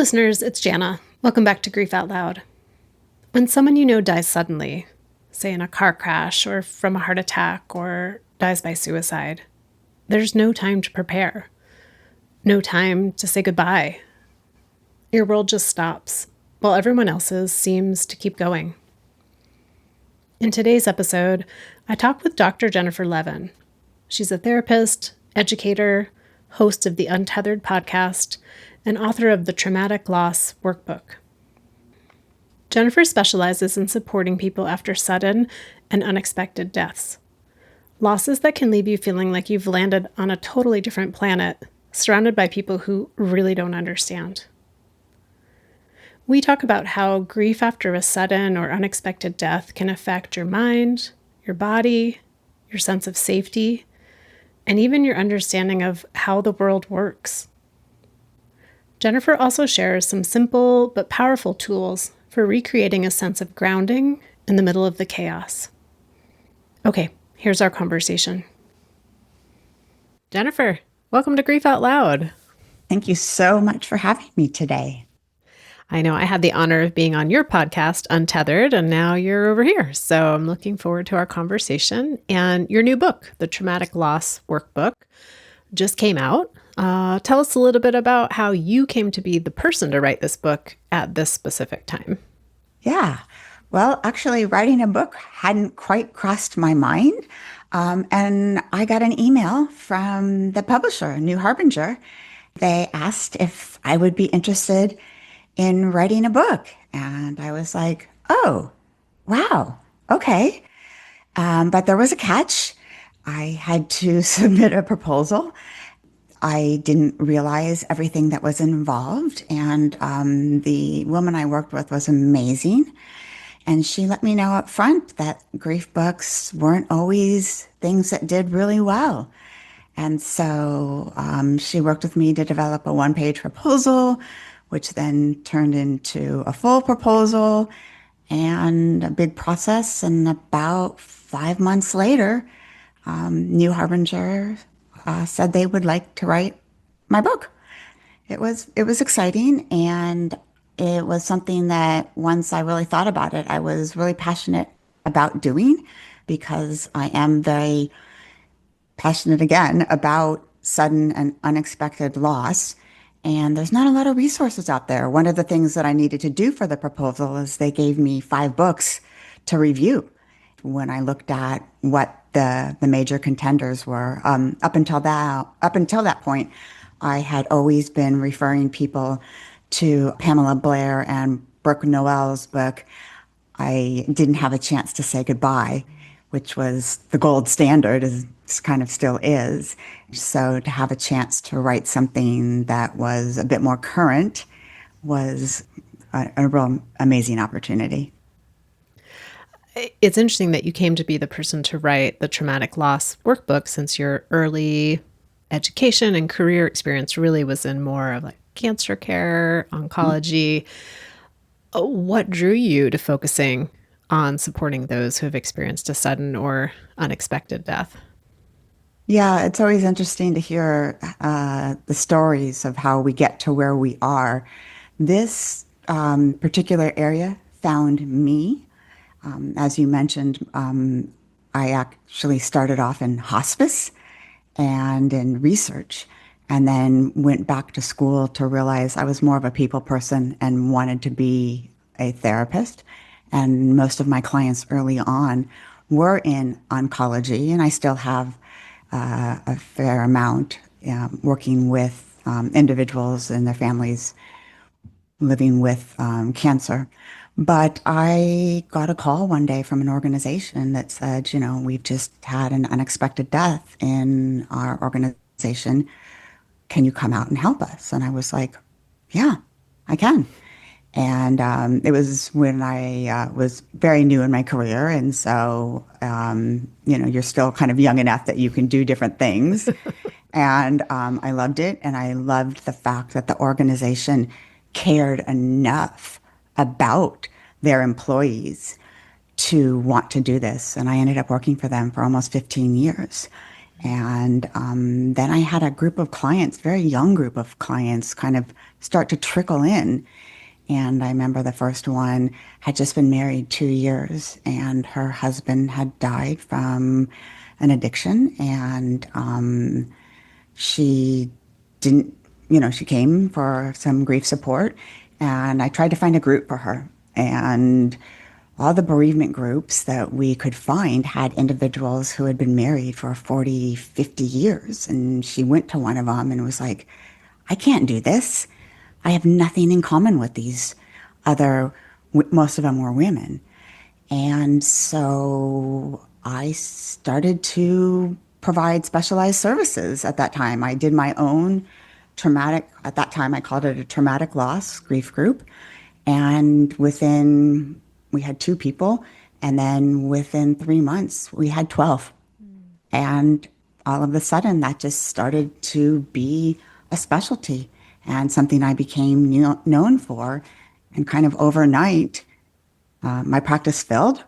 listeners, it's Jana. Welcome back to Grief Out Loud. When someone you know dies suddenly, say in a car crash or from a heart attack or dies by suicide, there's no time to prepare. No time to say goodbye. Your world just stops, while everyone else's seems to keep going. In today's episode, I talk with Dr. Jennifer Levin. She's a therapist, educator, host of the Untethered podcast, and author of the Traumatic Loss Workbook. Jennifer specializes in supporting people after sudden and unexpected deaths. Losses that can leave you feeling like you've landed on a totally different planet, surrounded by people who really don't understand. We talk about how grief after a sudden or unexpected death can affect your mind, your body, your sense of safety, and even your understanding of how the world works. Jennifer also shares some simple but powerful tools for recreating a sense of grounding in the middle of the chaos. Okay, here's our conversation. Jennifer, welcome to Grief Out Loud. Thank you so much for having me today. I know I had the honor of being on your podcast, Untethered, and now you're over here. So I'm looking forward to our conversation. And your new book, the Traumatic Loss Workbook, just came out. Tell us a little bit about how you came to be the person to write this book at this specific time. Yeah. Well, actually, writing a book hadn't quite crossed my mind. And I got an email from the publisher, New Harbinger. They asked if I would be interested in writing a book. And I was like, oh, wow, okay. But there was a catch. I had to submit a proposal. I didn't realize everything that was involved. And the woman I worked with was amazing. And she let me know up front that grief books weren't always things that did really well. And so she worked with me to develop a one-page proposal, which then turned into a full proposal and a big process. And about 5 months later, New Harbinger said they would like to write my book. It was exciting, and it was something that once I really thought about it, I was really passionate about doing, because I am very passionate again about sudden and unexpected loss. And there's not a lot of resources out there. One of the things that I needed to do for the proposal is they gave me 5 books to review. When I looked at what the major contenders were, up until that point, I had always been referring people to Pamela Blair and Brooke Noel's book. I didn't have a chance to say goodbye, which was the gold standard, as kind of still is. So to have a chance to write something that was a bit more current was a real amazing opportunity. It's interesting that you came to be the person to write the Traumatic Loss Workbook, since your early education and career experience really was in more of like cancer care, oncology. What drew you to focusing on supporting those who have experienced a sudden or unexpected death? Yeah, it's always interesting to hear the stories of how we get to where we are. This particular area found me. As you mentioned, I actually started off in hospice and in research, and then went back to school to realize I was more of a people person and wanted to be a therapist. And most of my clients early on were in oncology, and I still have a fair amount working with individuals and their families living with cancer. But I got a call one day from an organization that said, we've just had an unexpected death in our organization. Can you come out and help us? And I was like, yeah, I can. And it was when I was very new in my career. And so, you're still kind of young enough that you can do different things. And I loved it. And I loved the fact that the organization cared enough about their employees to want to do this. And I ended up working for them for almost 15 years. And then I had a group of clients, very young group of clients, kind of start to trickle in. And I remember the first one had just been married 2 years, and her husband had died from an addiction. And she didn't, she came for some grief support, and I tried to find a group for her. And all the bereavement groups that we could find had individuals who had been married for 40, 50 years. And she went to one of them and was like, I can't do this. I have nothing in common with these other, most of them were women. And so I started to provide specialized services at that time. I did my own at that time, I called it a traumatic loss grief group. And we had two people. And then within 3 months, we had 12. And all of a sudden, that just started to be a specialty and something I became known for. And kind of overnight, my practice filled.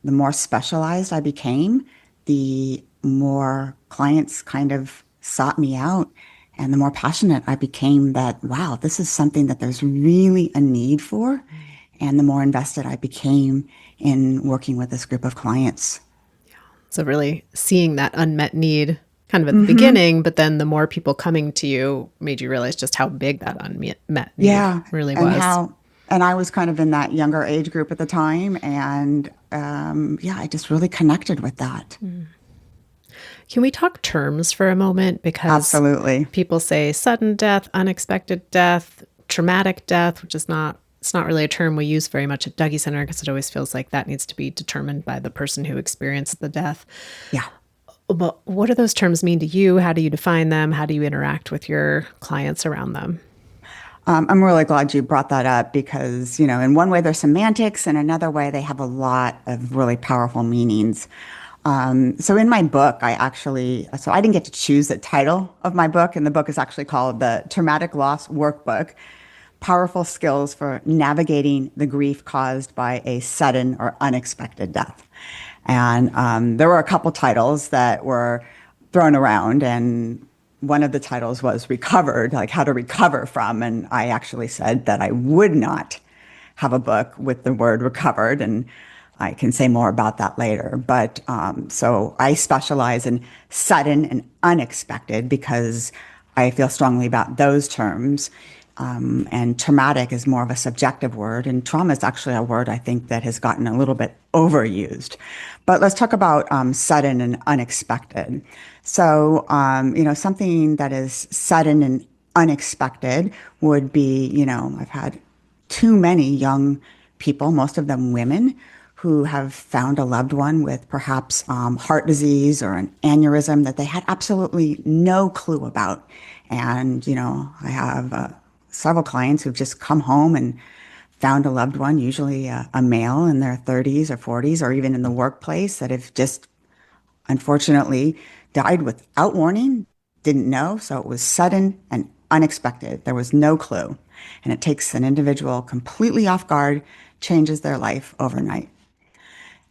The more specialized I became, the more clients kind of sought me out, and the more passionate I became that, wow, this is something that there's really a need for. And the more invested I became in working with this group of clients. So really seeing that unmet need kind of at the beginning, but then the more people coming to you made you realize just how big that unmet need Yeah. really And was. and I was kind of in that younger age group at the time. And yeah, I just really connected with that. Can we talk terms for a moment? Because Absolutely. people say sudden death, unexpected death, traumatic death, which is not, it's not really a term we use very much at Dougie Center because it always feels like that needs to be determined by the person who experienced the death. Yeah. But what do those terms mean to you? How do you define them? How do you interact with your clients around them? I'm really glad you brought that up because, in one way they're semantics, and another way they have a lot of really powerful meanings. So in my book, so I didn't get to choose the title of my book, and the book is actually called the Traumatic Loss Workbook, Powerful Skills for Navigating the Grief Caused by a Sudden or Unexpected Death. And there were a couple titles that were thrown around, and one of the titles was Recovered, like how to recover from. And I actually said that I would not have a book with the word recovered, and I can say more about that later. But so I specialize in sudden and unexpected because I feel strongly about those terms. And traumatic is more of a subjective word, and trauma is actually a word I think that has gotten a little bit overused. But let's talk about sudden and unexpected. So, something that is sudden and unexpected would be, I've had too many young people, most of them women, who have found a loved one with perhaps heart disease or an aneurysm that they had absolutely no clue about. And, I have several clients who've just come home and found a loved one, usually a male in their 30s or 40s, or even in the workplace, that have just unfortunately died without warning, didn't know. So it was sudden and unexpected. There was no clue. And it takes an individual completely off guard, changes their life overnight.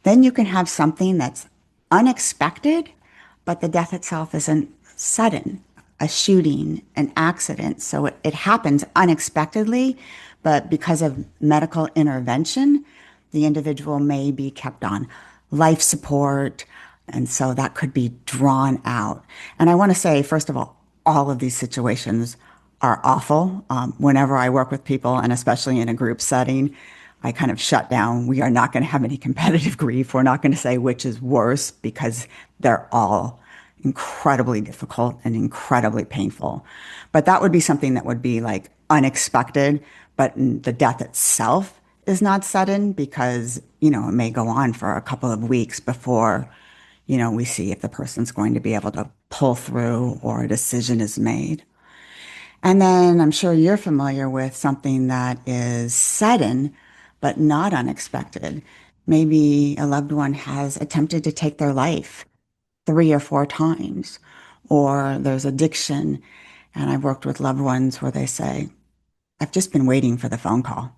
Then you can have something that's unexpected, but the death itself isn't sudden, a shooting, an accident. So it happens unexpectedly, but because of medical intervention, the individual may be kept on life support. And so that could be drawn out. And I want to say, first of all of these situations are awful. Whenever I work with people, and especially in a group setting, I kind of shut down. We are not going to have any competitive grief. We're not going to say which is worse because they're all incredibly difficult and incredibly painful. But that would be something that would be like unexpected, but the death itself is not sudden because, it may go on for a couple of weeks before, we see if the person's going to be able to pull through or a decision is made. And then I'm sure you're familiar with something that is sudden, but not unexpected. Maybe a loved one has attempted to take their life 3 or 4 times, or there's addiction. And I've worked with loved ones where they say, I've just been waiting for the phone call.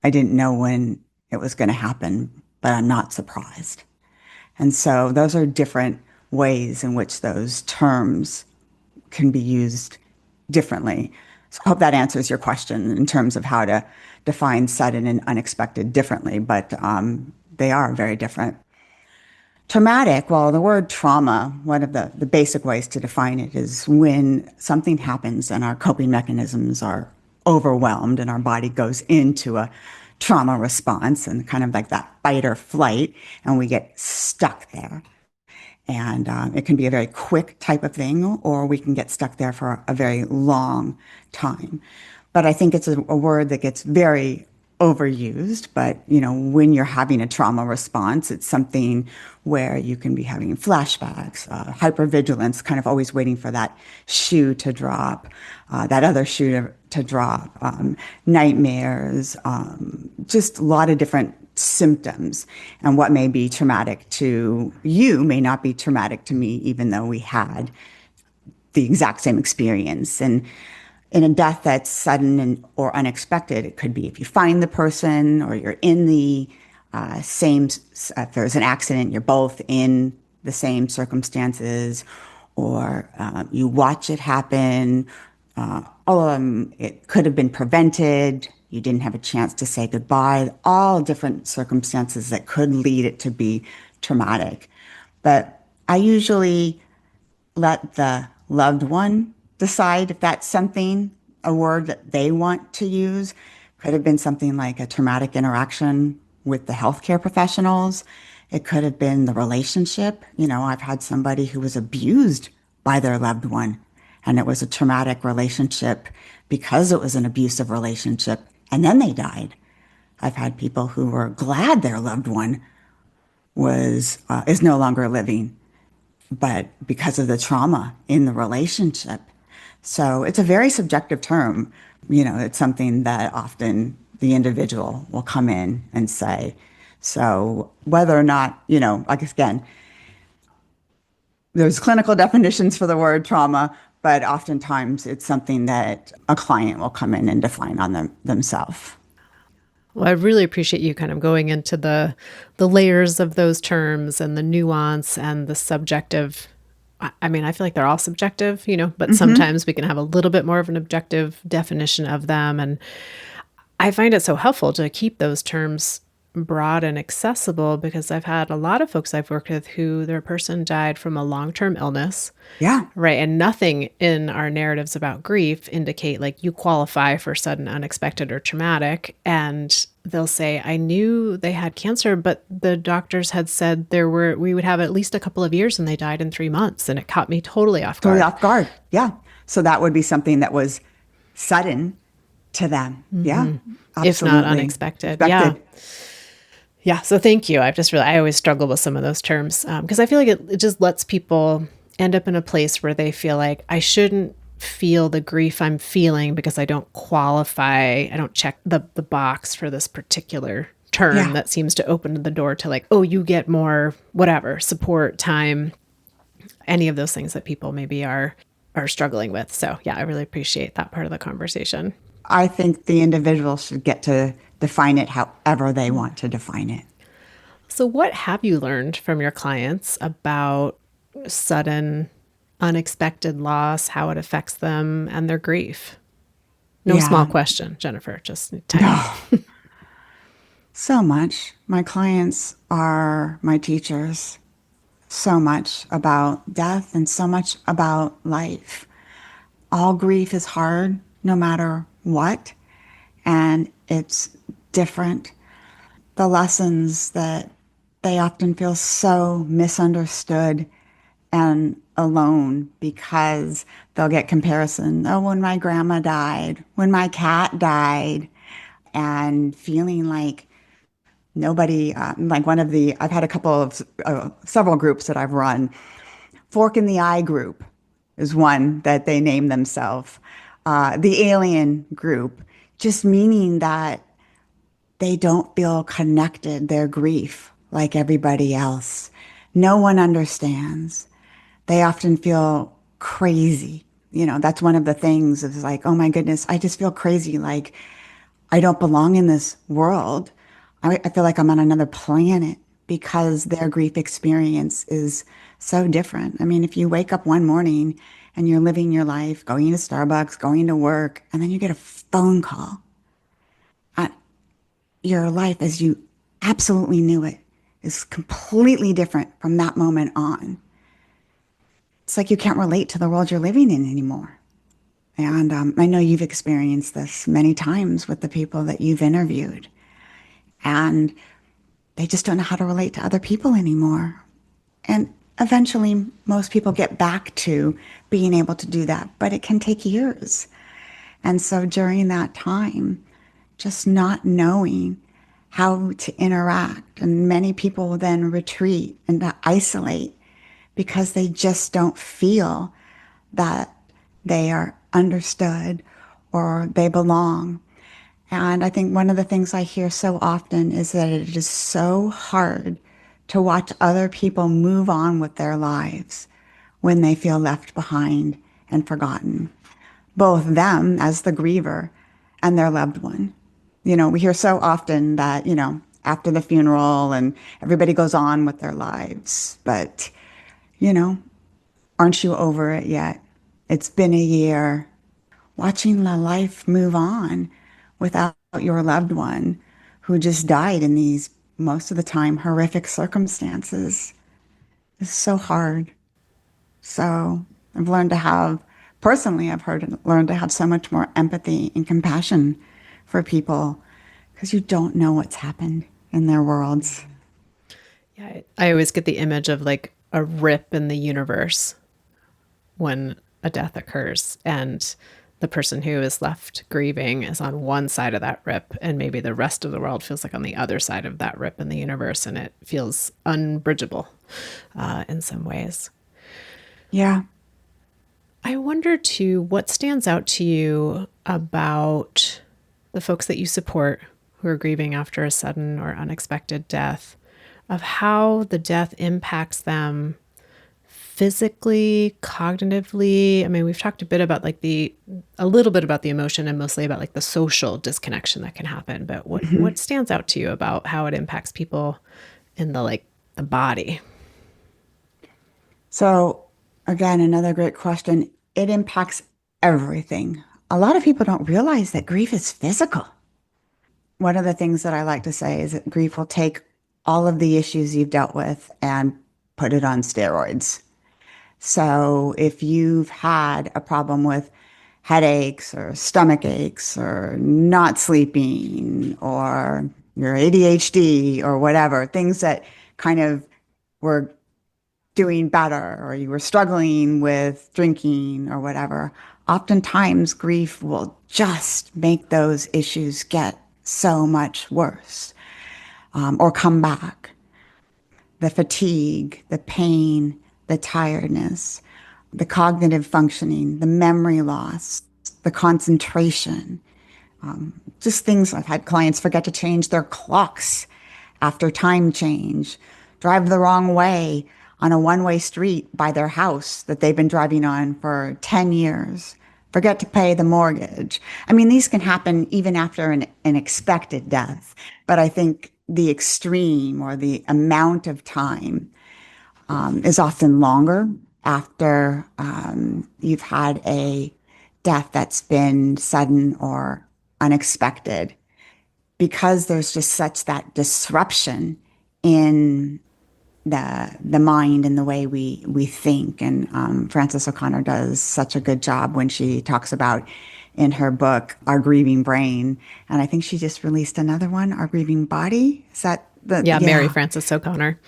I didn't know when it was going to happen, but I'm not surprised. And so those are different ways in which those terms can be used differently. So I hope that answers your question in terms of how to define sudden and unexpected differently, but they are very different. Traumatic, well, the word trauma, one of the basic ways to define it is when something happens and our coping mechanisms are overwhelmed and our body goes into a trauma response and kind of like that fight or flight, and we get stuck there. And it can be a very quick type of thing, or we can get stuck there for a very long time. But I think it's a word that gets very overused. But, when you're having a trauma response, it's something where you can be having flashbacks, hypervigilance, kind of always waiting for that shoe to drop, that other shoe to drop, nightmares, just a lot of different symptoms. And what may be traumatic to you may not be traumatic to me, even though we had the exact same experience. And in a death that's sudden or unexpected, it could be if you find the person or you're in the same, if there's an accident, you're both in the same circumstances, or you watch it happen. It could have been prevented. You didn't have a chance to say goodbye. All different circumstances that could lead it to be traumatic. But I usually let the loved one decide if that's something, a word that they want to use. Could have been something like a traumatic interaction with the healthcare professionals. It could have been the relationship. I've had somebody who was abused by their loved one, and it was a traumatic relationship because it was an abusive relationship, and then they died. I've had people who were glad their loved one is no longer living, but because of the trauma in the relationship. So it's a very subjective term. It's something that often the individual will come in and say. So whether or not, like again, there's clinical definitions for the word trauma, but oftentimes it's something that a client will come in and define on themselves. Well, I really appreciate you kind of going into the layers of those terms and the nuance and the subjective. I mean, I feel like they're all subjective, but sometimes we can have a little bit more of an objective definition of them. And I find it so helpful to keep those terms broad and accessible, because I've had a lot of folks I've worked with who their person died from a long-term illness. Yeah. Right. And nothing in our narratives about grief indicate like you qualify for sudden, unexpected, or traumatic. And they'll say, I knew they had cancer, but the doctors had said we would have at least a couple of years, and they died in 3 months. And it caught me totally off guard. Totally off guard. Yeah. So that would be something that was sudden to them. Yeah. Absolutely. If not unexpected. Yeah. Yeah. So thank you. I always struggle with some of those terms because I feel like it just lets people end up in a place where they feel like I shouldn't feel the grief I'm feeling because I don't qualify. I don't check the box for this particular term that seems to open the door to like, oh, you get more, whatever, support, time, any of those things that people maybe are struggling with. So yeah, I really appreciate that part of the conversation. I think the individual should get to define it however they want to define it. So what have you learned from your clients about sudden, unexpected loss, how it affects them and their grief? No small question, Jennifer, just tiny. No. So much. My clients are my teachers. So much about death and so much about life. All grief is hard, no matter what, and it's different. The lessons that they often feel so misunderstood and alone because they'll get comparison. Oh, when my grandma died, when my cat died, and feeling like nobody, I've had a couple of, several groups that I've run. Fork in the Eye group is one that they name themselves. The Alien group, just meaning that they don't feel connected, their grief, like everybody else. No one understands. They often feel crazy. That's one of the things is like, oh my goodness, I just feel crazy. Like I don't belong in this world. I feel like I'm on another planet because their grief experience is so different. I mean, if you wake up one morning and you're living your life, going to Starbucks, going to work, and then you get a phone call, your life as you absolutely knew it is completely different from that moment on. It's like you can't relate to the world you're living in anymore. And I know you've experienced this many times with the people that you've interviewed. And they just don't know how to relate to other people anymore. And eventually, most people get back to being able to do that, but it can take years. And so during that time, just not knowing how to interact, and many people will then retreat and isolate because they just don't feel that they are understood or they belong. And I think one of the things I hear so often is that it is so hard to watch other people move on with their lives when they feel left behind and forgotten, both them as the griever and their loved one. You know, we hear so often that, after the funeral and everybody goes on with their lives, but, you know, aren't you over it yet? It's been a year. Watching the life move on without your loved one who just died in these, most of the time, horrific circumstances is so hard. So I've learned to have, personally, learned to have so much more empathy and compassion for people because you don't know what's happened in their worlds. Yeah, I always get the image of like a rip in the universe when a death occurs, and the person who is left grieving is on one side of that rip, and maybe the rest of the world feels like on the other side of that rip in the universe, and it feels unbridgeable in some ways. Yeah. I wonder too, what stands out to you about the folks that you support who are grieving after a sudden or unexpected death, of how the death impacts them physically, cognitively. I mean, we've talked a bit about a little bit about the emotion and mostly about like the social disconnection that can happen. But what stands out to you about how it impacts people in the body? So, again, another great question. It impacts everything. A lot of people don't realize that grief is physical. One of the things that I like to say is that grief will take all of the issues you've dealt with and put it on steroids. So if you've had a problem with headaches or stomach aches or not sleeping or your ADHD or whatever, things that kind of were doing better or you were struggling with drinking or whatever, oftentimes grief will just make those issues get so much worse, or come back. The fatigue, the pain, the tiredness, the cognitive functioning, the memory loss, the concentration, just things. I've had clients forget to change their clocks after time change, drive the wrong way on a one-way street by their house that they've been driving on for 10 years, forget to pay the mortgage. I mean, these can happen even after an expected death, but I think the extreme or the amount of time is often longer after you've had a death that's been sudden or unexpected, because there's just such that disruption in the mind and the way we think. And Frances O'Connor does such a good job when she talks about in her book Our Grieving Brain, and I think she just released another one, Our Grieving Body. Is that the Yeah, Mary yeah? Frances O'Connor.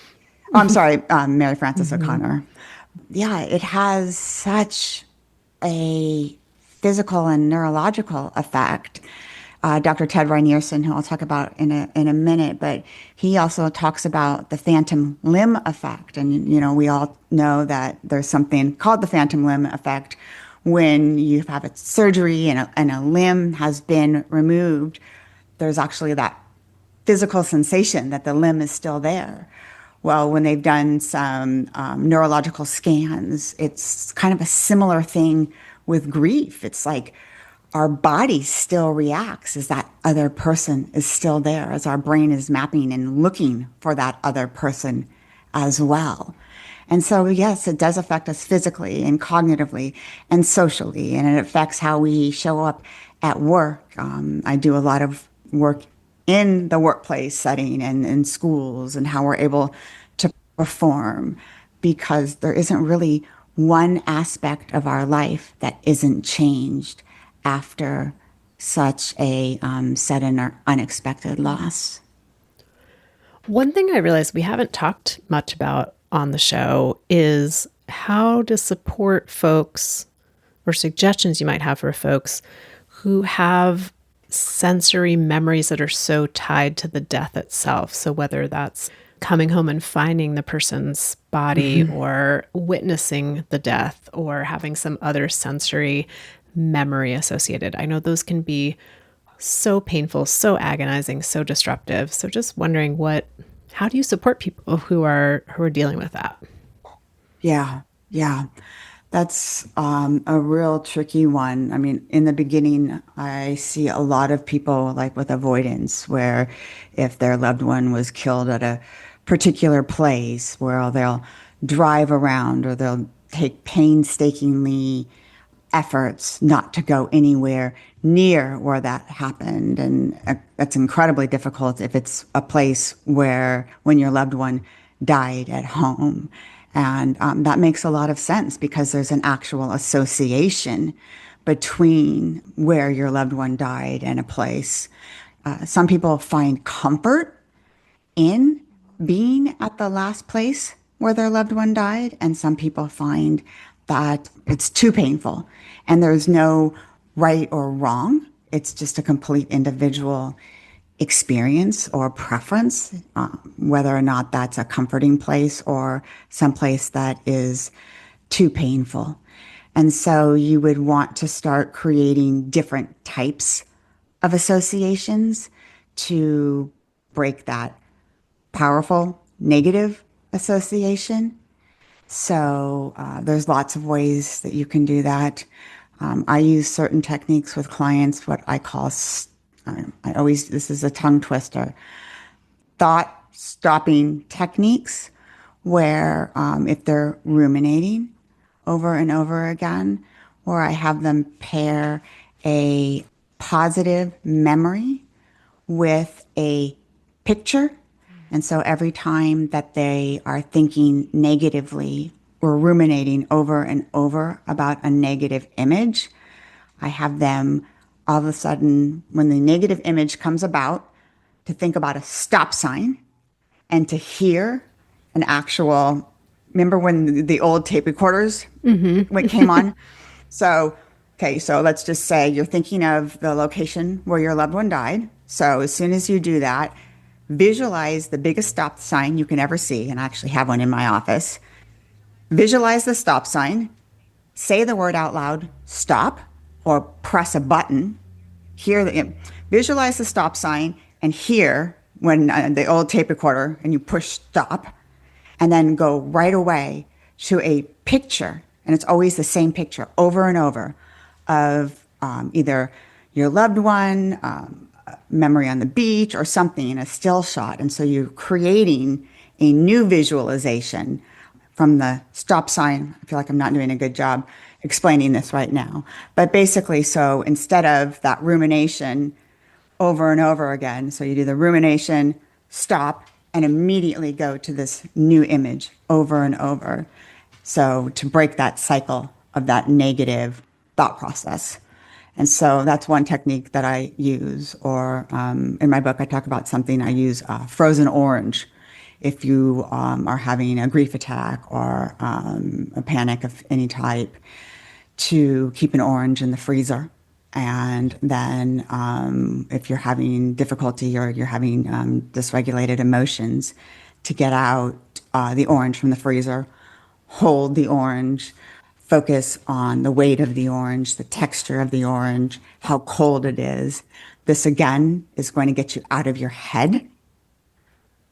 Oh, I'm sorry, Mary Frances Mm-hmm. O'Connor. Yeah, it has such a physical and neurological effect. Dr. Ted Reinierson, who I'll talk about in a minute, but he also talks about the phantom limb effect. And, we all know that there's something called the phantom limb effect when you have a surgery and a limb has been removed. There's actually that physical sensation that the limb is still there. Well, when they've done some neurological scans, it's kind of a similar thing with grief. It's like our body still reacts as that other person is still there, as our brain is mapping and looking for that other person as well. And so, yes, it does affect us physically and cognitively and socially, and it affects how we show up at work. I do a lot of work in the workplace setting and in schools and how we're able to perform because there isn't really one aspect of our life that isn't changed after such a sudden or unexpected loss. One thing I realized we haven't talked much about on the show is how to support folks or suggestions you might have for folks who have sensory memories that are so tied to the death itself. So whether that's coming home and finding the person's body or witnessing the death or having some other sensory memory associated. I know those can be so painful, so agonizing, so disruptive. So just wondering how do you support people who are dealing with that? Yeah, yeah. That's a real tricky one. I mean, in the beginning, I see a lot of people like with avoidance, where if their loved one was killed at a particular place, where they'll drive around or they'll take painstakingly efforts not to go anywhere near where that happened. And that's incredibly difficult if it's a place where when your loved one died at home. And that makes a lot of sense because there's an actual association between where your loved one died and a place. Some people find comfort in being at the last place where their loved one died, and some people find that it's too painful and there's no right or wrong. It's just a complete individual experience or preference, whether or not that's a comforting place or someplace that is too painful. And so you would want to start creating different types of associations to break that powerful negative association. So there's lots of ways that you can do that. I use certain techniques with clients, what I call, this is a tongue twister, thought stopping techniques, where if they're ruminating over and over again, or I have them pair a positive memory with a picture. And so every time that they are thinking negatively or ruminating over and over about a negative image, I have them all of a sudden, when the negative image comes about, to think about a stop sign and to hear an actual, remember when the old tape recorders when it came on? So, okay, so let's just say you're thinking of the location where your loved one died. So as soon as you do that, visualize the biggest stop sign you can ever see, and I actually have one in my office. Visualize the stop sign, say the word out loud, stop, or press a button. Visualize the stop sign and hear when the old tape recorder and you push stop, and then go right away to a picture, and it's always the same picture over and over of either your loved one, memory on the beach, or something in a still shot. And so you're creating a new visualization from the stop sign. I feel like I'm not doing a good job explaining this right now. But basically, so instead of that rumination over and over again, so you do the rumination, stop, and immediately go to this new image over and over. So to break that cycle of that negative thought process. And so that's one technique that I use. Or in my book, I talk about something I use, frozen orange. If you are having a grief attack or a panic of any type, to keep an orange in the freezer. And then if you're having difficulty or you're having dysregulated emotions, to get out the orange from the freezer, hold the orange, focus on the weight of the orange, the texture of the orange, how cold it is. This, again, is going to get you out of your head.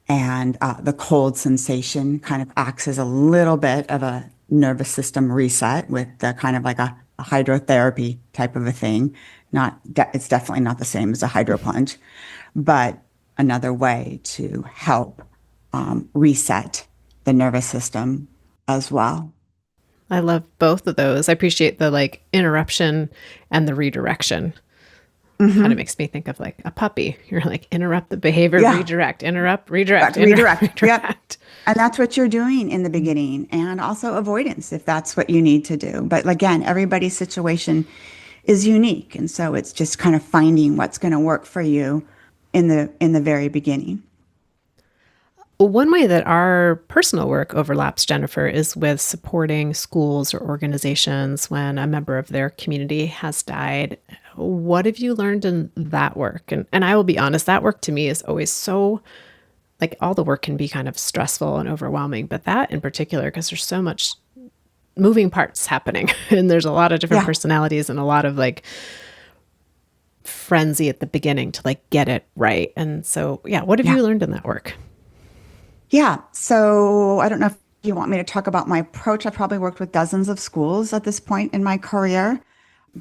And the cold sensation kind of acts as a little bit of a nervous system reset with the kind of like a hydrotherapy type of a thing It's definitely not the same as a hydroplunge, but another way to help reset the nervous system as well. I love both of those. I appreciate the like interruption and the redirection. Kind of Hmm. makes me think of like a puppy. You're like interrupt the behavior, Yeah, redirect, interrupt, redirect, interrupt, redirect. Yep. redirect. And that's what you're doing in the beginning, and also avoidance if that's what you need to do. But again, everybody's situation is unique, and so it's just kind of finding what's going to work for you in the very beginning. Well, one way that our personal work overlaps, Jennifer, is with supporting schools or organizations when a member of their community has died. What have you learned in that work? And I will be honest, that work to me is always so like all the work can be kind of stressful and overwhelming, but that in particular, because there's so much moving parts happening and there's a lot of different Yeah, personalities and a lot of like frenzy at the beginning to like get it right. And so, yeah, what have yeah, you learned in that work? yeah. So I don't know if you want me to talk about my approach. I probably worked with dozens of schools at this point in my career.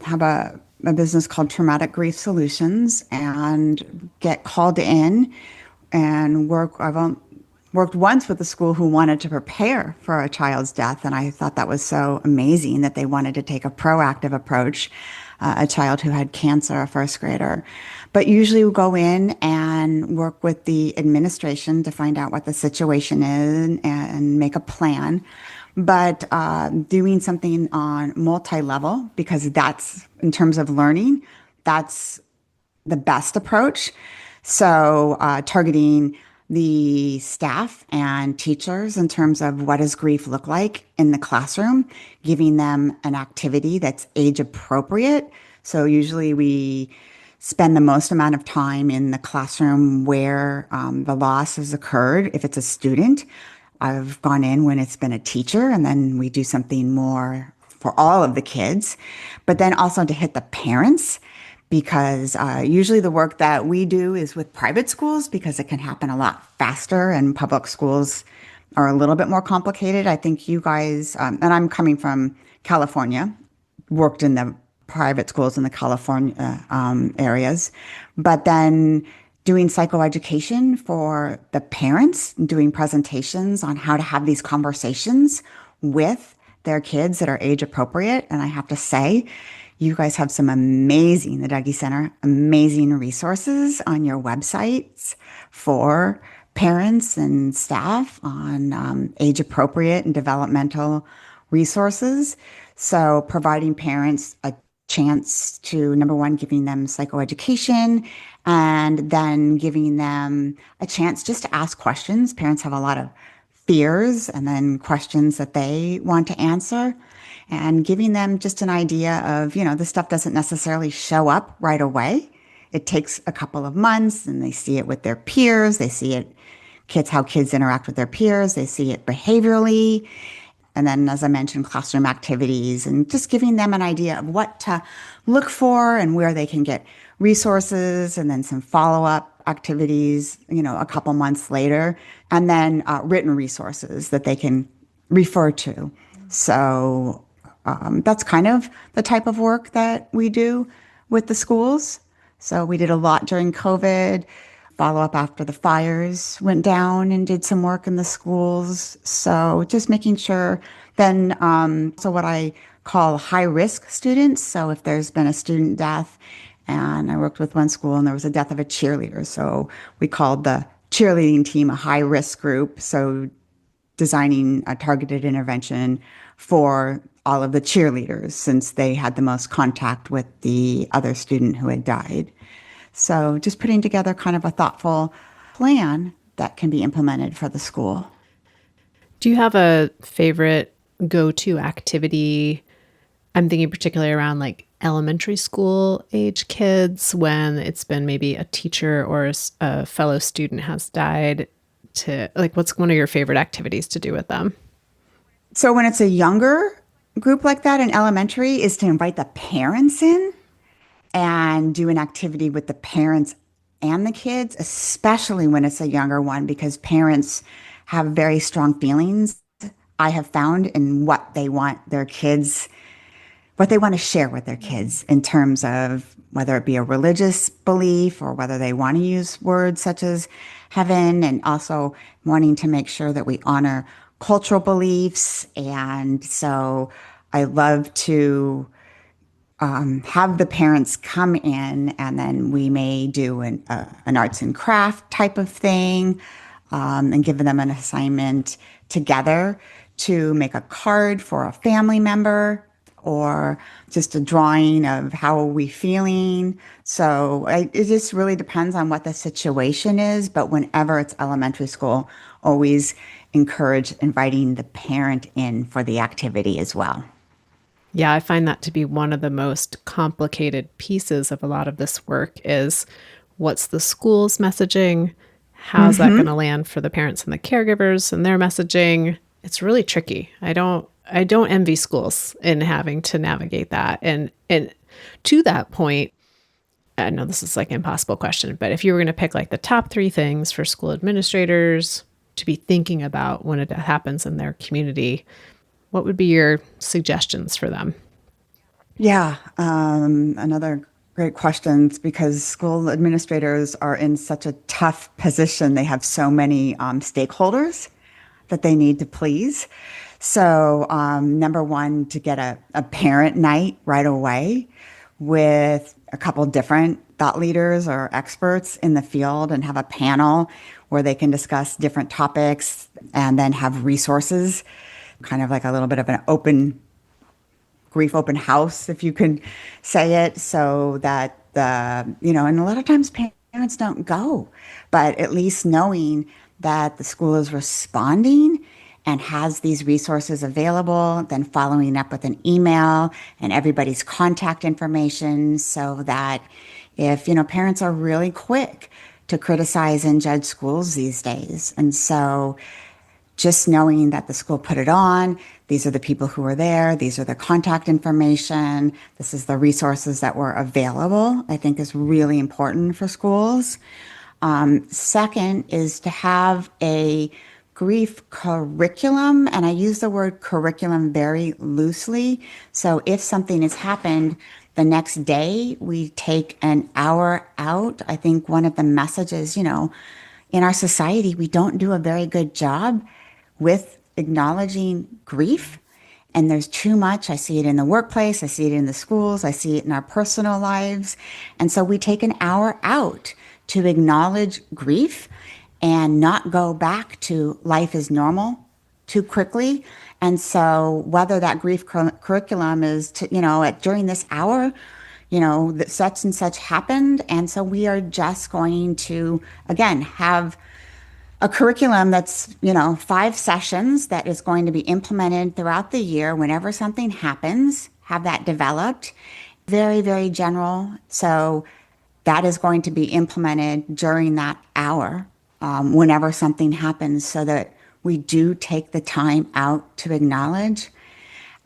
Have a business called Traumatic Grief Solutions and get called in and work. Worked once with a school who wanted to prepare for a child's death, and I thought that was so amazing that they wanted to take a proactive approach. A child who had cancer, a first grader. But usually we go in and work with the administration to find out what the situation is and make a plan. But doing something on multi-level, because that's, in terms of learning, that's the best approach. So targeting the staff and teachers in terms of what does grief look like in the classroom, giving them an activity that's age appropriate. So usually we spend the most amount of time in the classroom where the loss has occurred. If it's a student, I've gone in when it's been a teacher, and then we do something more for all of the kids, but then also to hit the parents because usually the work that we do is with private schools because it can happen a lot faster, and public schools are a little bit more complicated. I think you guys, and I'm coming from California, worked in the private schools in the California areas, but then doing psychoeducation for the parents, doing presentations on how to have these conversations with their kids that are age appropriate. And I have to say, you guys have some amazing, the Dougie Center, amazing resources on your websites for parents and staff on age appropriate and developmental resources. So providing parents a chance to, number one, giving them psychoeducation and then giving them a chance just to ask questions. Parents have a lot of fears and then questions that they want to answer and giving them just an idea of, this stuff doesn't necessarily show up right away. It takes a couple of months and they see it with their peers. They see it how kids interact with their peers. They see it behaviorally. And then, as I mentioned, classroom activities and just giving them an idea of what to look for and where they can get resources and then some follow-up activities, a couple months later, and then written resources that they can refer to. So that's kind of the type of work that we do with the schools. So we did a lot during COVID, follow up after the fires went down and did some work in the schools. So just making sure then, so what I call high risk students. So if there's been a student death, and I worked with one school and there was a death of a cheerleader. So we called the cheerleading team a high risk group. So designing a targeted intervention for all of the cheerleaders since they had the most contact with the other student who had died. So just putting together kind of a thoughtful plan that can be implemented for the school. Do you have a favorite go to activity? I'm thinking particularly around like elementary school age kids when it's been maybe a teacher or a fellow student has died. To like, what's one of your favorite activities to do with them? So when it's a younger group like that in elementary is to invite the parents in and do an activity with the parents and the kids, especially when it's a younger one, because parents have very strong feelings, I have found, in what they want their kids what they want to share with their kids in terms of whether it be a religious belief or whether they want to use words such as heaven, and also wanting to make sure that we honor cultural beliefs. And so I love to have the parents come in, and then we may do an arts and craft type of thing, and give them an assignment together to make a card for a family member or just a drawing of how are we feeling. So it just really depends on what the situation is. But whenever it's elementary school, always encourage inviting the parent in for the activity as well. Yeah, I find that to be one of the most complicated pieces of a lot of this work is what's the school's messaging? How's that going to land for the parents and the caregivers and their messaging? It's really tricky. I don't envy schools in having to navigate that. And to that point, I know this is like an impossible question, but if you were going to pick like the top 3 things for school administrators to be thinking about when it happens in their community, what would be your suggestions for them? Yeah, another great questions, because school administrators are in such a tough position. They have so many stakeholders that they need to please. So, number one, to get a parent night right away with a couple different thought leaders or experts in the field, and have a panel where they can discuss different topics, and then have resources, kind of like a little bit of an grief open house, if you can say it, so that and a lot of times parents don't go, but at least knowing that the school is responding and has these resources available, then following up with an email and everybody's contact information, so that if, parents are really quick to criticize and judge schools these days. And so just knowing that the school put it on, these are the people who were there, these are the contact information, this is the resources that were available, I think is really important for schools. Second is to have a grief curriculum, and I use the word curriculum very loosely. So if something has happened, the next day we take an hour out. I think one of the messages, in our society, we don't do a very good job with acknowledging grief. And there's too much. I see it in the workplace. I see it in the schools. I see it in our personal lives. And so we take an hour out to acknowledge grief and not go back to life is normal too quickly. And so whether that grief curriculum is during this hour, that such and such happened. And so we are just going to, again, have a curriculum that's, 5 sessions that is going to be implemented throughout the year whenever something happens, have that developed. Very, very general. So that is going to be implemented during that hour, whenever something happens, so that we do take the time out to acknowledge.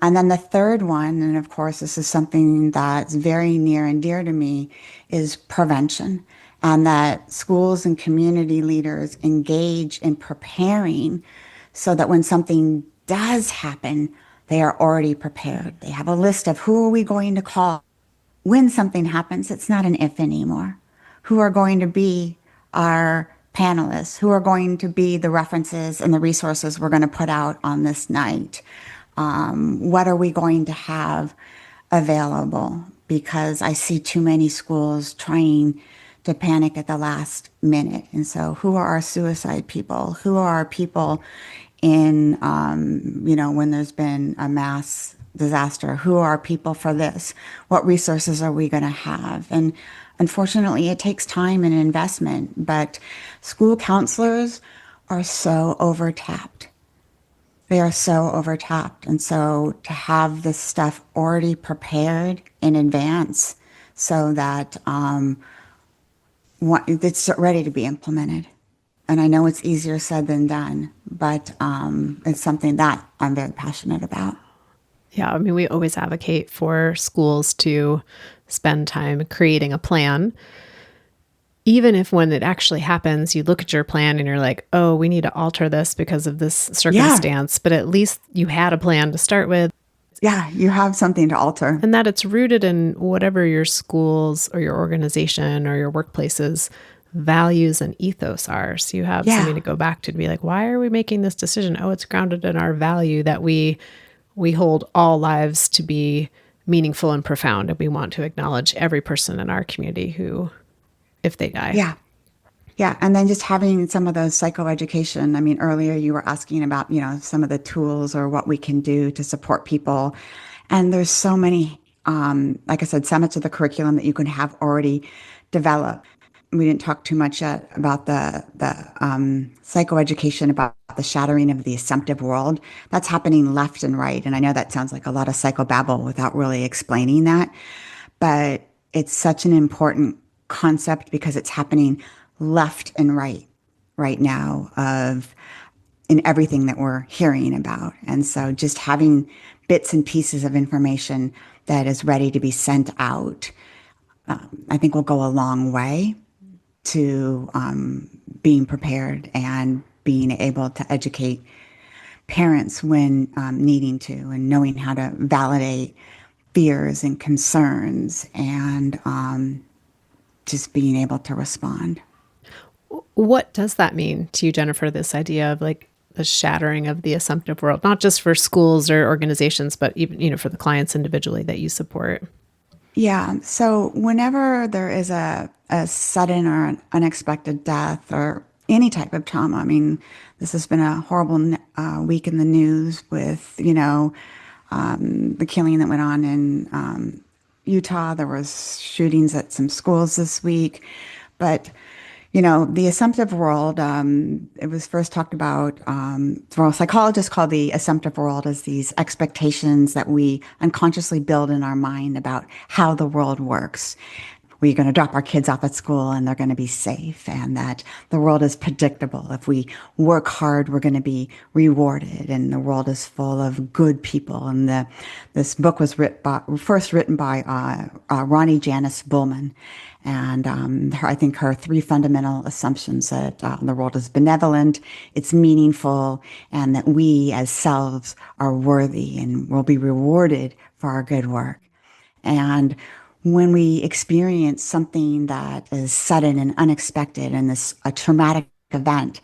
And then the third one, and of course, this is something that's very near and dear to me, is prevention. And that schools and community leaders engage in preparing so that when something does happen, they are already prepared. They have a list of who are we going to call. When something happens, it's not an if anymore. Who are going to be our panelists? Who are going to be the references and the resources we're going to put out on this night? What are we going to have available? Because I see too many schools trying to panic at the last minute. And so who are our suicide people? Who are our people in, when there's been a mass disaster? Who are our people for this? What resources are we going to have? And unfortunately, it takes time and investment, but school counselors are so overtapped. They are so overtapped. And so to have this stuff already prepared in advance so that it's ready to be implemented. And I know it's easier said than done, but it's something that I'm very passionate about. Yeah, I mean, we always advocate for schools to spend time creating a plan. Even if when it actually happens, you look at your plan and you're like, oh, we need to alter this because of this circumstance. Yeah. But at least you had a plan to start with. Yeah, you have something to alter. And that it's rooted in whatever your schools or your organization or your workplace's values and ethos are. So you have something Yeah. to go back to be like, why are we making this decision? Oh, it's grounded in our value that we hold all lives to be meaningful and profound, and we want to acknowledge every person in our community who, if they die. Yeah. Yeah. And then just having some of those psychoeducation. I mean, earlier you were asking about, some of the tools or what we can do to support people. And there's so many, like I said, summits of the curriculum that you can have already developed. We didn't talk too much yet about the psychoeducation about the shattering of the assumptive world. That's happening left and right. And I know that sounds like a lot of psychobabble without really explaining that, but it's such an important concept because it's happening left and right now of in everything that we're hearing about. And so just having bits and pieces of information that is ready to be sent out, I think will go a long way to being prepared and being able to educate parents when needing to and knowing how to validate fears and concerns and just being able to respond. What does that mean to you, Jennifer, this idea of like the shattering of the assumptive world, not just for schools or organizations, but even, for the clients individually that you support? Yeah. So whenever there is a sudden or an unexpected death or any type of trauma, I mean, this has been a horrible week in the news with, the killing that went on in Utah. There was shootings at some schools this week. But, the assumptive world, it was first talked about, well, psychologists call the assumptive world as these expectations that we unconsciously build in our mind about how the world works. We're going to drop our kids off at school and they're going to be safe, and that the world is predictable. If we work hard, we're going to be rewarded, and the world is full of good people. And this book was first written by Ronnie Janice Bullman. And I think her three fundamental assumptions that the world is benevolent, it's meaningful, and that we as selves are worthy and will be rewarded for our good work. And when we experience something that is sudden and unexpected and this a traumatic event,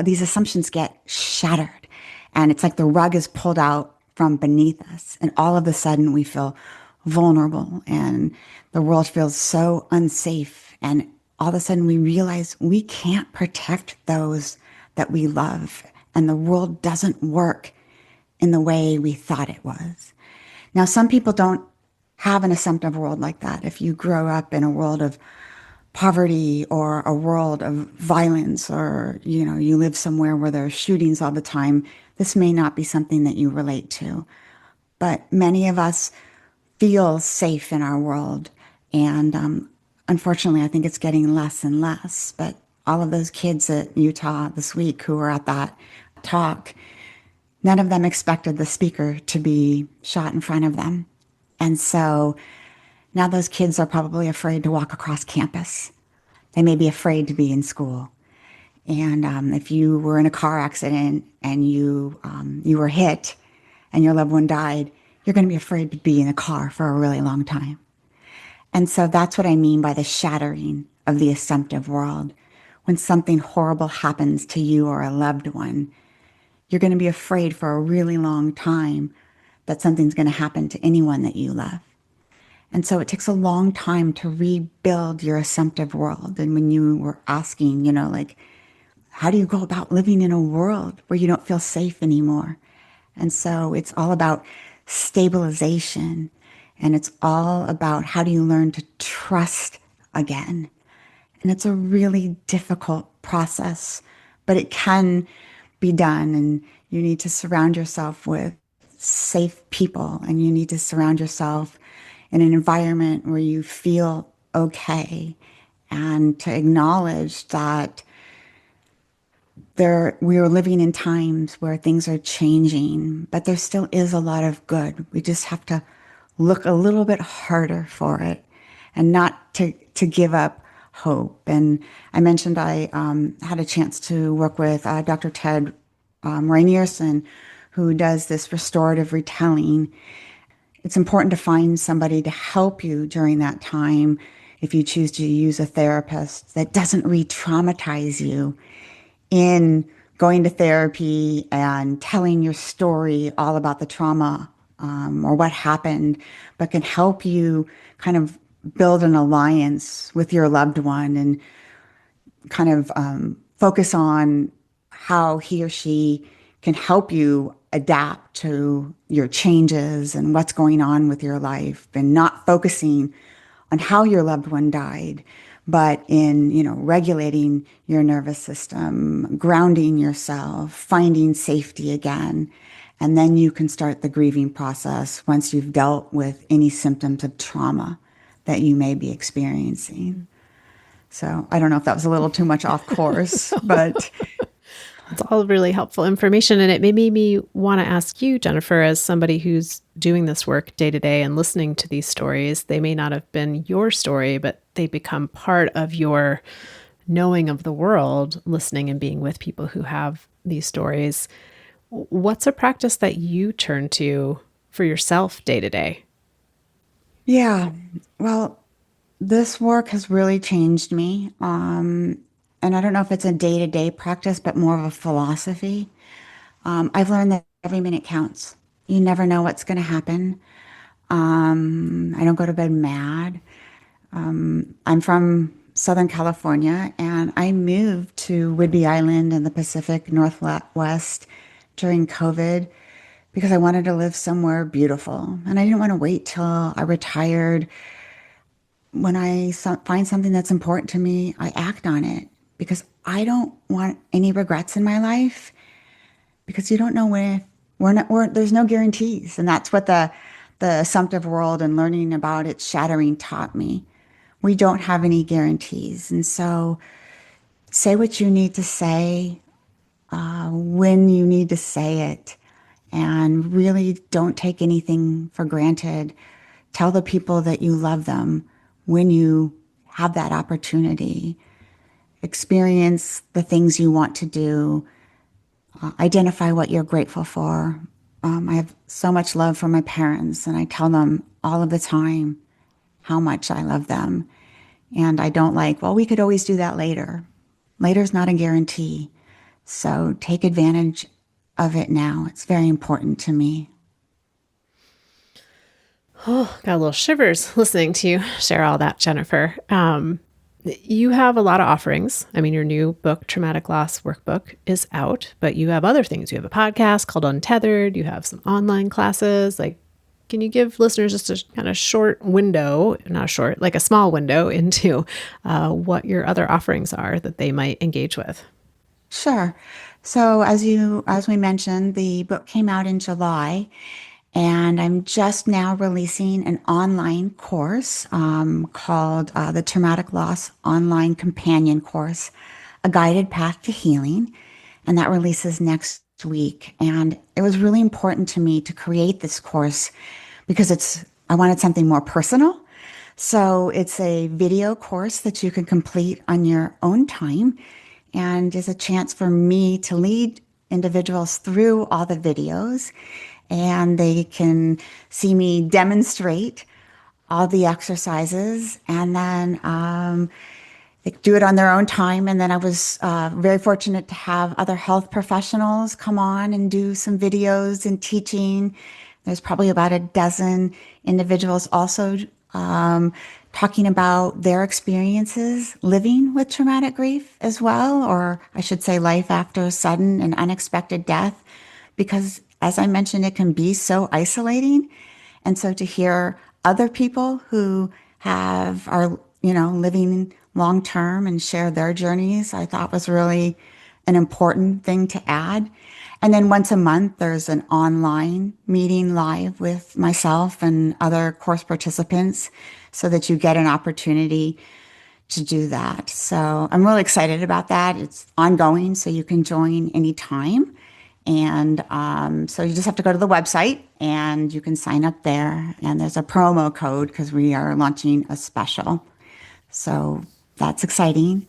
these assumptions get shattered. And it's like the rug is pulled out from beneath us. And all of a sudden we feel vulnerable and the world feels so unsafe. And all of a sudden we realize we can't protect those that we love. And the world doesn't work in the way we thought it was. Now, some people don't have an assumptive world like that. If you grow up in a world of poverty or a world of violence, or, you live somewhere where there are shootings all the time, this may not be something that you relate to. But many of us feel safe in our world. And unfortunately, I think it's getting less and less. But all of those kids at Utah this week who were at that talk, none of them expected the speaker to be shot in front of them. And so now those kids are probably afraid to walk across campus. They may be afraid to be in school. And if you were in a car accident and you were hit and your loved one died, you're going to be afraid to be in a car for a really long time. And so that's what I mean by the shattering of the assumptive world. When something horrible happens to you or a loved one, you're going to be afraid for a really long time that something's going to happen to anyone that you love. And so it takes a long time to rebuild your assumptive world. And when you were asking, how do you go about living in a world where you don't feel safe anymore? And so it's all about stabilization. And it's all about how do you learn to trust again? And it's a really difficult process, but it can be done. And you need to surround yourself with safe people, and you need to surround yourself in an environment where you feel okay, and to acknowledge that we are living in times where things are changing, but there still is a lot of good. We just have to look a little bit harder for it and not to give up hope. And I mentioned I had a chance to work with Dr. Ted Rainierson, who does this restorative retelling. It's important to find somebody to help you during that time if you choose to use a therapist that doesn't re-traumatize you in going to therapy and telling your story all about the trauma or what happened, but can help you kind of build an alliance with your loved one and kind of focus on how he or she can help you adapt to your changes and what's going on with your life, and not focusing on how your loved one died, but in, regulating your nervous system, grounding yourself, finding safety again. And then you can start the grieving process once you've dealt with any symptoms of trauma that you may be experiencing. So I don't know if that was a little too much off course, but It's all really helpful information. And it made me want to ask you, Jennifer, as somebody who's doing this work day to day and listening to these stories, they may not have been your story, but they become part of your knowing of the world, listening and being with people who have these stories. What's a practice that you turn to for yourself day to day? yeah, well, this work has really changed me. And I don't know if it's a day-to-day practice, but more of a philosophy. I've learned that every minute counts. You never know what's going to happen. I don't go to bed mad. I'm from Southern California, and I moved to Whidbey Island in the Pacific Northwest during COVID because I wanted to live somewhere beautiful. And I didn't want to wait till I retired. When I find something that's important to me, I act on it because I don't want any regrets in my life, because you don't know when there's no guarantees. And that's what the assumptive world and learning about its shattering taught me. We don't have any guarantees. And so say what you need to say when you need to say it, and really don't take anything for granted. Tell the people that you love them when you have that opportunity. Experience the things you want to do. Identify what you're grateful for. I have so much love for my parents, and I tell them all of the time how much I love them. And I don't like, well, we could always do that later. Later's not a guarantee. So take advantage of it now. It's very important to me. Oh, got a little shivers listening to you share all that, Jennifer. You have a lot of offerings. I mean, your new book, Traumatic Loss Workbook, is out, but you have other things. You have a podcast called Untethered. You have some online classes. Can you give listeners just a kind of short window, not short, like a small window into what your other offerings are that they might engage with? Sure. So as we mentioned, the book came out in July, and I'm just now releasing an online course called the Traumatic Loss Online Companion Course, A Guided Path to Healing. And that releases next week. And it was really important to me to create this course because I wanted something more personal. So it's a video course that you can complete on your own time, and is a chance for me to lead individuals through all the videos, and they can see me demonstrate all the exercises, and then they do it on their own time. And then I was very fortunate to have other health professionals come on and do some videos and teaching. There's probably about a dozen individuals also talking about their experiences living with traumatic grief as well, or I should say life after sudden and unexpected death, because as I mentioned, it can be so isolating. And so to hear other people who are living long term and share their journeys, I thought was really an important thing to add. And then once a month, there's an online meeting live with myself and other course participants so that you get an opportunity to do that. So I'm really excited about that. It's ongoing, so you can join anytime. And so you just have to go to the website and you can sign up there. And there's a promo code because we are launching a special. So that's exciting.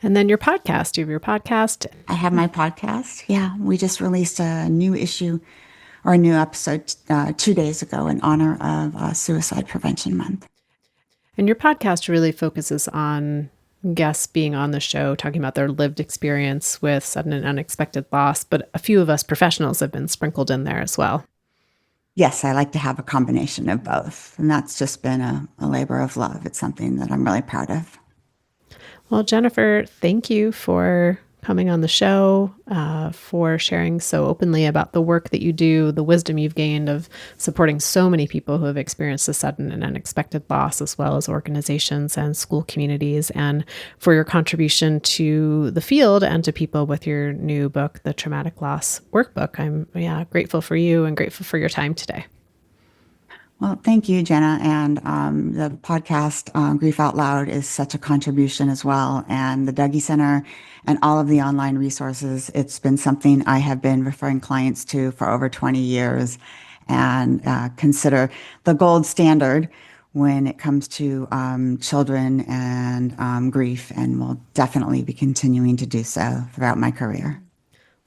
And then your podcast. Do you have your podcast? I have my podcast. Yeah, we just released a new issue or a new episode 2 days ago in honor of Suicide Prevention Month. And your podcast really focuses on guests being on the show, talking about their lived experience with sudden and unexpected loss, but a few of us professionals have been sprinkled in there as well. Yes, I like to have a combination of both. And that's just been a labor of love. It's something that I'm really proud of. Well, Jennifer, thank you for coming on the show, for sharing so openly about the work that you do, the wisdom you've gained of supporting so many people who have experienced a sudden and unexpected loss, as well as organizations and school communities, and for your contribution to the field and to people with your new book, the Traumatic Loss Workbook. I'm grateful for you and grateful for your time today. Well, thank you, Jenna. And the podcast, Grief Out Loud, is such a contribution as well. And the Dougie Center and all of the online resources, it's been something I have been referring clients to for over 20 years and consider the gold standard when it comes to children and grief, and will definitely be continuing to do so throughout my career.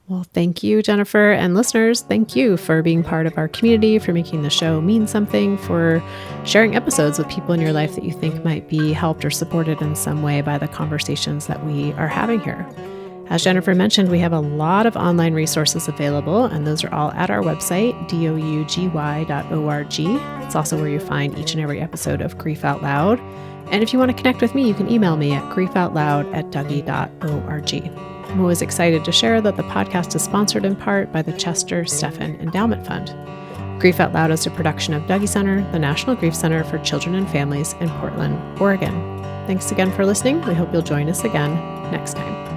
Well, thank you, Jennifer, and listeners, thank you for being part of our community, for making the show mean something, for sharing episodes with people in your life that you think might be helped or supported in some way by the conversations that we are having here. As Jennifer mentioned, we have a lot of online resources available, and those are all at our website, dougy.org. It's also where you find each and every episode of Grief Out Loud. And if you want to connect with me, you can email me at griefoutloud@dougy.org. I'm always excited to share that the podcast is sponsored in part by the Chester Stephan Endowment Fund. Grief Out Loud is a production of Dougie Center, the National Grief Center for Children and Families in Portland, Oregon. Thanks again for listening. We hope you'll join us again next time.